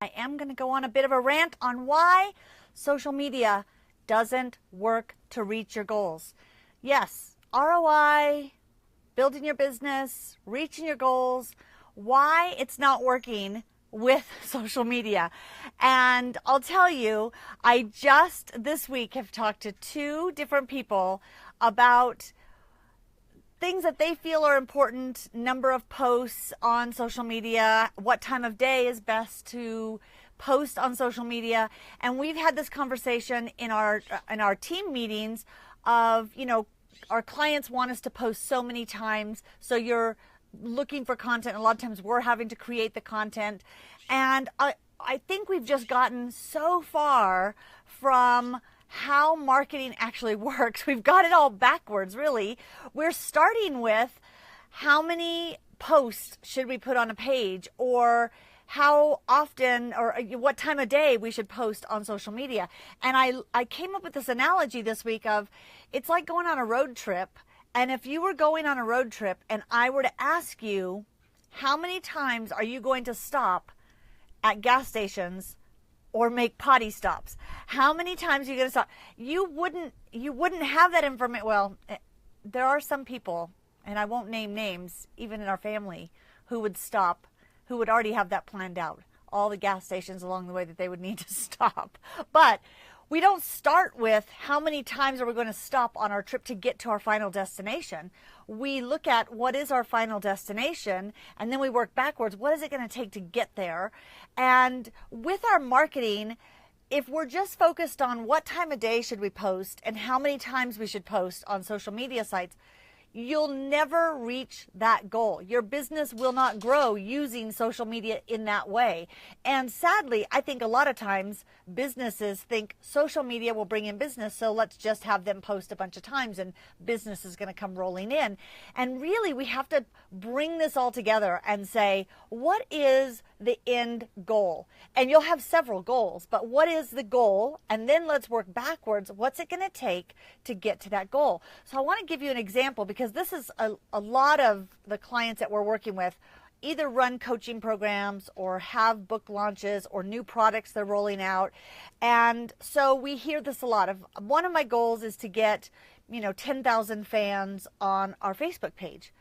I am going to go on a bit of a rant on why social media doesn't work to reach your goals. Yes, ROI, building your business, reaching your goals, why it's not working with social media. And I'll tell you, I just this week have talked to two different people about things that they feel are important, number of posts on social media, what time of day is best to post on social media. And we've had this conversation in our team meetings of, our clients want us to post so many times. So you're looking for content. A lot of times we're having to create the content. And I think we've just gotten so far from how marketing actually works. We've got it all backwards, really. We're starting with how many posts should we put on a page, or how often or what time of day we should post on social media. And I came up with this analogy this week of, it's like going on a road trip. And if you were going on a road trip and I were to ask you, how many times are you going to stop at gas stations or make potty stops? How many times are you going to stop? You wouldn't have that information. Well, there are some people, and I won't name names, even in our family, who would stop, who would already have that planned out, all the gas stations along the way that they would need to stop. But we don't start with how many times are we going to stop on our trip to get to our final destination. We look at what is our final destination, and then we work backwards. What is it going to take to get there? And with our marketing, if we're just focused on what time of day should we post and how many times we should post on social media sites, you'll never reach that goal. Your business will not grow using social media in that way. And sadly, I think a lot of times businesses think social media will bring in business, so let's just have them post a bunch of times and business is going to come rolling in. And really, we have to bring this all together and say, what is the end goal? And you'll have several goals, but what is the goal? And then let's work backwards. What's it going to take to get to that goal? So I want to give you an example, because this is a lot of the clients that we're working with either run coaching programs or have book launches or new products they're rolling out. And so we hear this a lot. One of my goals is to get 10,000 fans on our Facebook page.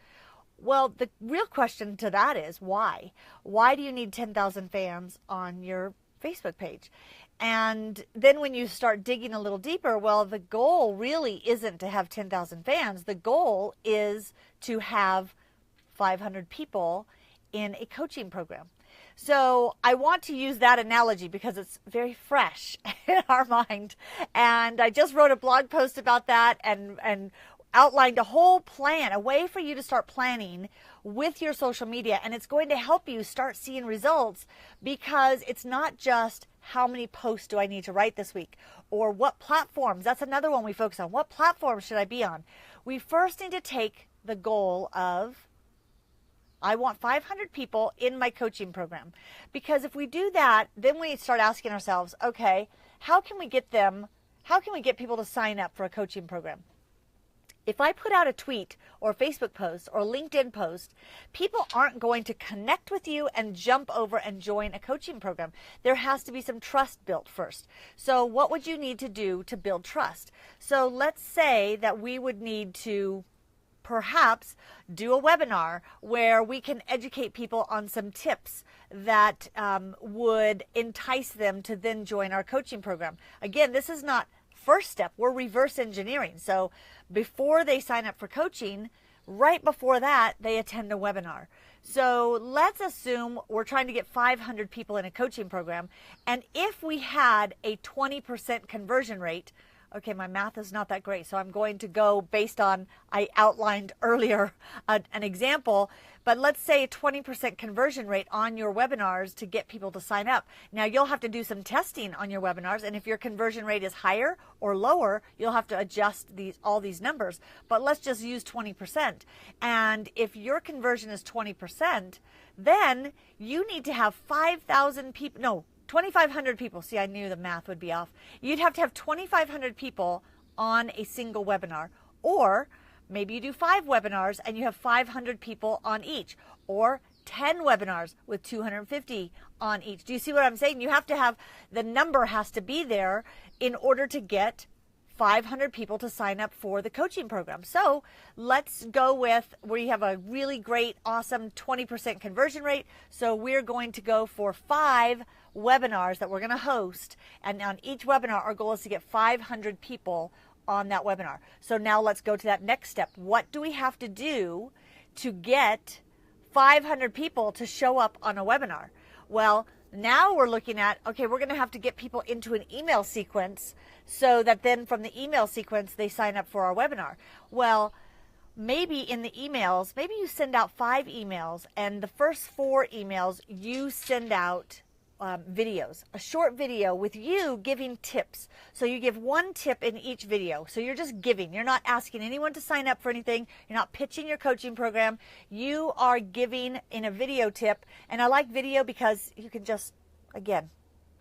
Well, the real question to that is why? Why do you need 10,000 fans on your Facebook page? And then when you start digging a little deeper, well, the goal really isn't to have 10,000 fans. The goal is to have 500 people in a coaching program. So I want to use that analogy because it's very fresh in our mind. And I just wrote a blog post about that and outlined a whole plan, a way for you to start planning with your social media. And it's going to help you start seeing results, because it's not just how many posts do I need to write this week, or what platforms. That's another one we focus on. What platforms should I be on? We first need to take the goal of, I want 500 people in my coaching program. Because if we do that, then we start asking ourselves, okay, how can we get people to sign up for a coaching program? If I put out a tweet or a Facebook post or a LinkedIn post, people aren't going to connect with you and jump over and join a coaching program. There has to be some trust built first. So what would you need to do to build trust? So let's say that we would need to perhaps do a webinar where we can educate people on some tips that would entice them to then join our coaching program. Again, this is not first step. We're reverse engineering. So before they sign up for coaching, right before that, they attend a webinar. So let's assume we're trying to get 500 people in a coaching program. And if we had a 20% conversion rate, okay, my math is not that great, so I'm going to go based on, I outlined earlier an example, but let's say a 20% conversion rate on your webinars to get people to sign up. Now, you'll have to do some testing on your webinars, and if your conversion rate is higher or lower, you'll have to adjust all these numbers. But let's just use 20%. And if your conversion is 20%, then you need to have 5,000 people, no, 2,500 people. See, I knew the math would be off. You'd have to have 2,500 people on a single webinar. Or maybe you do 5 webinars and you have 500 people on each. Or 10 webinars with 250 on each. Do you see what I'm saying? You have to have, the number has to be there in order to get 500 people to sign up for the coaching program. So let's go with where you have a really great, awesome 20% conversion rate. So we're going to go for 5 webinars that we're going to host. And on each webinar, our goal is to get 500 people on that webinar. So now let's go to that next step. What do we have to do to get 500 people to show up on a webinar? Well, now we're looking at, okay, we're going to have to get people into an email sequence so that then from the email sequence, they sign up for our webinar. Well, maybe in the emails, maybe you send out 5 emails, and the first 4 emails you send out videos, a short video with you giving tips. So you give 1 tip in each video. So you're just giving. You're not asking anyone to sign up for anything. You're not pitching your coaching program. You are giving in a video tip. And I like video because you can just, again,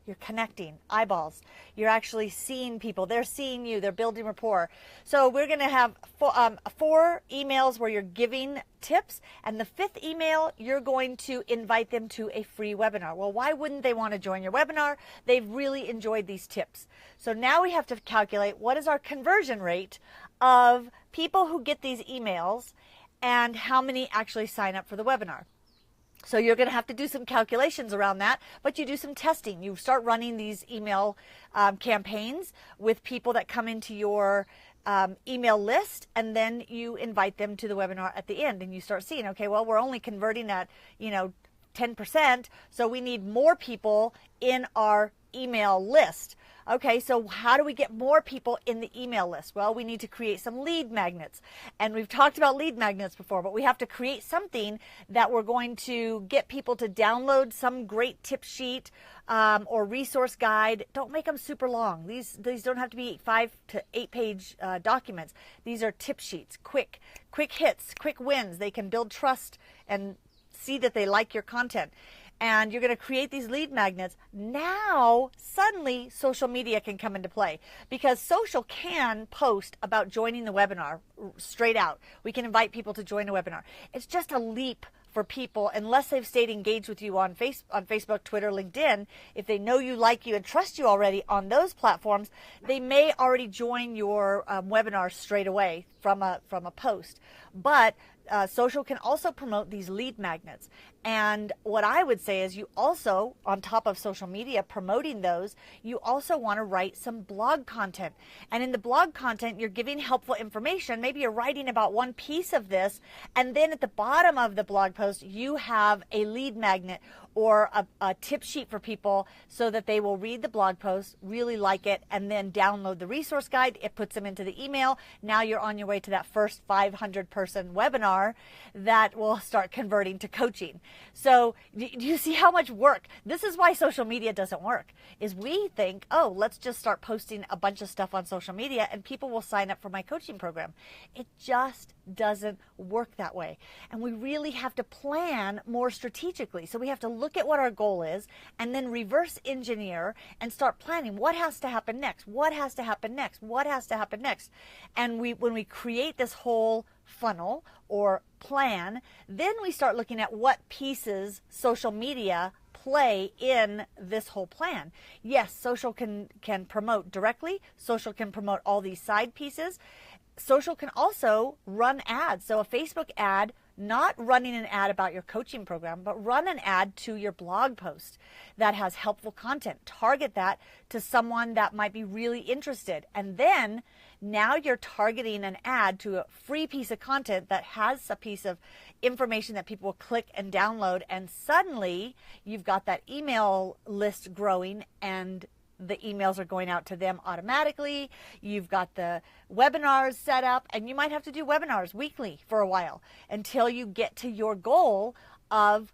you're connecting eyeballs. You're actually seeing people. They're seeing you. They're building rapport. So we're going to have 4 emails where you're giving tips. And the 5th email, you're going to invite them to a free webinar. Well, why wouldn't they want to join your webinar? They've really enjoyed these tips. So now we have to calculate what is our conversion rate of people who get these emails and how many actually sign up for the webinar. So you're going to have to do some calculations around that, but you do some testing. You start running these email campaigns with people that come into your email list, and then you invite them to the webinar at the end, and you start seeing, okay, well, we're only converting at, 10%, so we need more people in our email list. Okay, so how do we get more people in the email list? Well, we need to create some lead magnets. And we've talked about lead magnets before, but we have to create something that we're going to get people to download some great tip sheet or resource guide. Don't make them super long. These don't have to be 5 to 8 page documents. These are tip sheets, quick hits, quick wins. They can build trust and see that they like your content. And you're going to create these lead magnets. Now, suddenly, social media can come into play, because social can post about joining the webinar straight out. We can invite people to join a webinar. It's just a leap for people, unless they've stayed engaged with you on Facebook, Twitter, LinkedIn. If they know you, like you, and trust you already on those platforms, they may already join your webinar straight away from a post. But social can also promote these lead magnets. And what I would say is, you also, on top of social media promoting those, you also want to write some blog content. And in the blog content, you're giving helpful information. Maybe you're writing about one piece of this, and then at the bottom of the blog post, you have a lead magnet or a tip sheet for people so that they will read the blog post, really like it, and then download the resource guide. It puts them into the email. Now you're on your way to that first 500 person webinar that will start converting to coaching. So do you see how much work? This is why social media doesn't work, is we think, oh, let's just start posting a bunch of stuff on social media and people will sign up for my coaching program. It just doesn't work that way. And we really have to plan more strategically. So we have to look at what our goal is and then reverse engineer and start planning what has to happen next, what has to happen next, what has to happen next. And when we create this whole funnel or plan, then we start looking at what pieces social media play in this whole plan. Yes, social can promote directly. Social can promote all these side pieces. Social can also run ads. So a Facebook ad, not running an ad about your coaching program, but run an ad to your blog post that has helpful content. Target that to someone that might be really interested. And then now you're targeting an ad to a free piece of content that has a piece of information that people will click and download. And suddenly you've got that email list growing, and the emails are going out to them automatically. You've got the webinars set up, and you might have to do webinars weekly for a while until you get to your goal of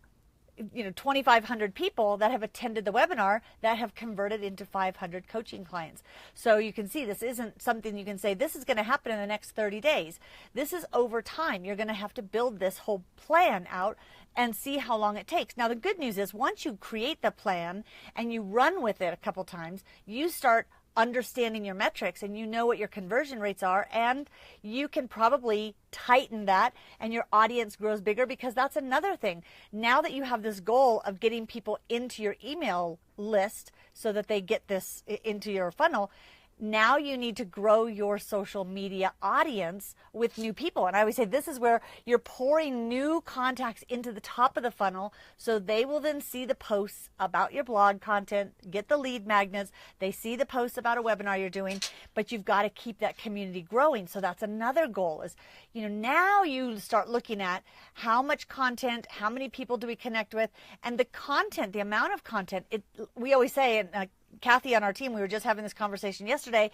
2,500 people that have attended the webinar that have converted into 500 coaching clients. So you can see this isn't something you can say, this is going to happen in the next 30 days. This is over time. You're going to have to build this whole plan out and see how long it takes. Now, the good news is, once you create the plan and you run with it a couple times, you start understanding your metrics and you know what your conversion rates are, and you can probably tighten that and your audience grows bigger, because that's another thing. Now that you have this goal of getting people into your email list so that they get this into your funnel, now you need to grow your social media audience with new people. And I always say this is where you're pouring new contacts into the top of the funnel, so they will then see the posts about your blog content, get the lead magnets, they see the posts about a webinar you're doing, but you've got to keep that community growing. So that's another goal is, now you start looking at how much content, how many people do we connect with, and the content, the amount of content. We always say, and Kathy on our team, we were just having this conversation yesterday,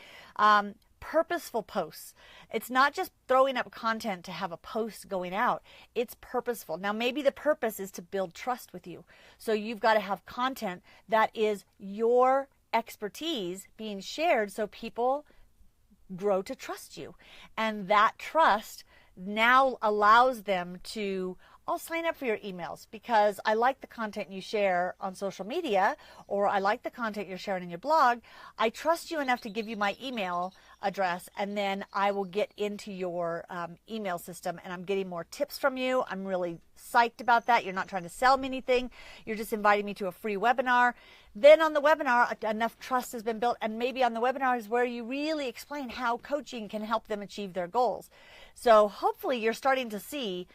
purposeful posts. It's not just throwing up content to have a post going out. It's purposeful. Now, maybe the purpose is to build trust with you. So you've got to have content that is your expertise being shared so people grow to trust you. And that trust now allows them to, I'll sign up for your emails because I like the content you share on social media, or I like the content you're sharing in your blog. I trust you enough to give you my email address, and then I will get into your email system, and I'm getting more tips from you. I'm really psyched about that. You're not trying to sell me anything. You're just inviting me to a free webinar. Then on the webinar, enough trust has been built, and maybe on the webinar is where you really explain how coaching can help them achieve their goals. So hopefully you're starting to see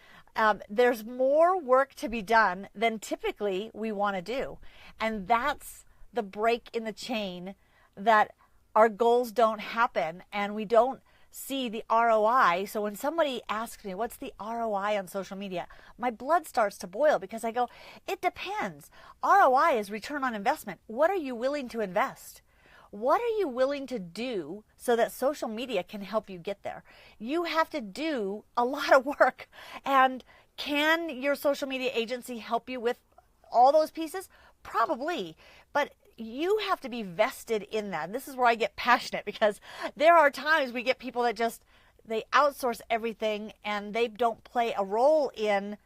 there's more work to be done than typically we want to do. And that's the break in the chain, that our goals don't happen and we don't see the ROI. So when somebody asks me, what's the ROI on social media? My blood starts to boil, because I go, it depends. ROI is return on investment. What are you willing to invest? What are you willing to do so that social media can help you get there? You have to do a lot of work. And can your social media agency help you with all those pieces? Probably. But you have to be vested in that. And this is where I get passionate, because there are times we get people that just, they outsource everything and they don't play a role in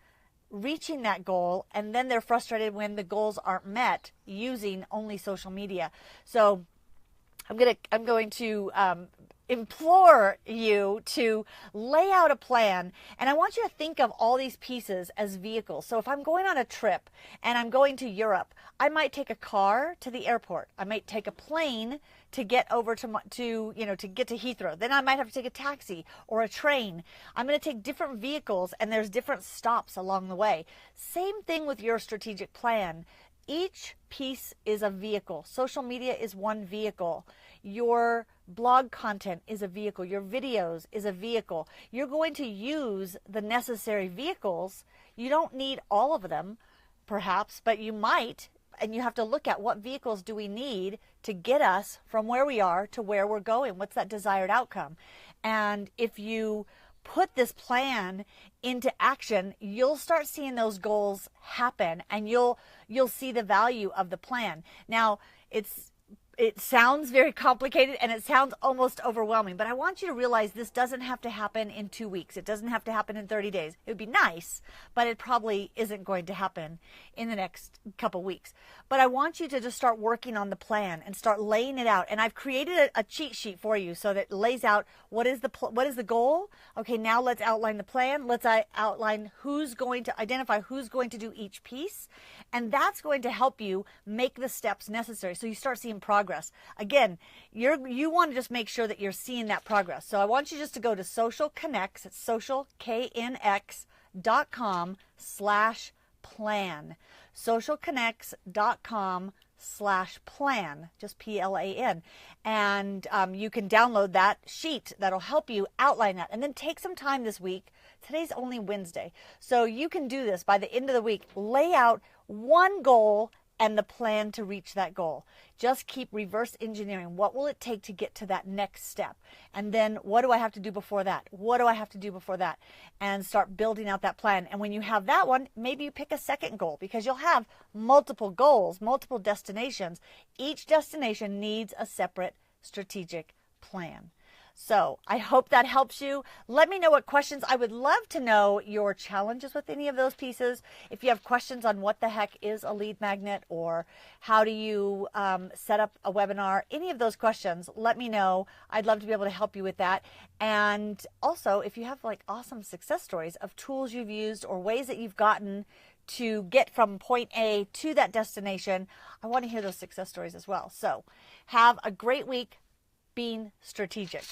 reaching that goal, and then they're frustrated when the goals aren't met using only social media. So I'm going to implore you to lay out a plan, and I want you to think of all these pieces as vehicles. So if I'm going on a trip and I'm going to Europe, I might take a car to the airport. I might take a plane to get over to get to Heathrow. Then I might have to take a taxi or a train. I'm going to take different vehicles, and there's different stops along the way. Same thing with your strategic plan. Each piece is a vehicle. Social media is one vehicle. Your blog content is a vehicle. Your videos is a vehicle. You're going to use the necessary vehicles. You don't need all of them, perhaps, but you might, and you have to look at what vehicles do we need to get us from where we are to where we're going. What's that desired outcome? And if you put this plan into action, you'll start seeing those goals happen, and you'll see the value of the plan. Now, it sounds very complicated and it sounds almost overwhelming, but I want you to realize this doesn't have to happen in 2 weeks. It doesn't have to happen in 30 days. It would be nice, but it probably isn't going to happen in the next couple weeks. But I want you to just start working on the plan and start laying it out. And I've created a cheat sheet for you so that it lays out what is the goal. Okay, now let's outline the plan. Let's outline identify who's going to do each piece. And that's going to help you make the steps necessary so you start seeing progress. Again, you want to just make sure that you're seeing that progress. So I want you just to go to Social Connects. It's socialknx.com/plan. socialconnects.com/plan, just PLAN. And you can download that sheet that'll help you outline that. And then take some time this week. Today's only Wednesday. So you can do this by the end of the week. Lay out one goal and the plan to reach that goal. Just keep reverse engineering. What will it take to get to that next step? And then what do I have to do before that? What do I have to do before that? And start building out that plan. And when you have that one, maybe you pick a second goal, because you'll have multiple goals, multiple destinations. Each destination needs a separate strategic plan. So I hope that helps you. Let me know what questions. I would love to know your challenges with any of those pieces. If you have questions on what the heck is a lead magnet, or how do you set up a webinar, any of those questions, let me know. I'd love to be able to help you with that. And also, if you have like awesome success stories of tools you've used or ways that you've gotten to get from point A to that destination, I want to hear those success stories as well. So have a great week being strategic.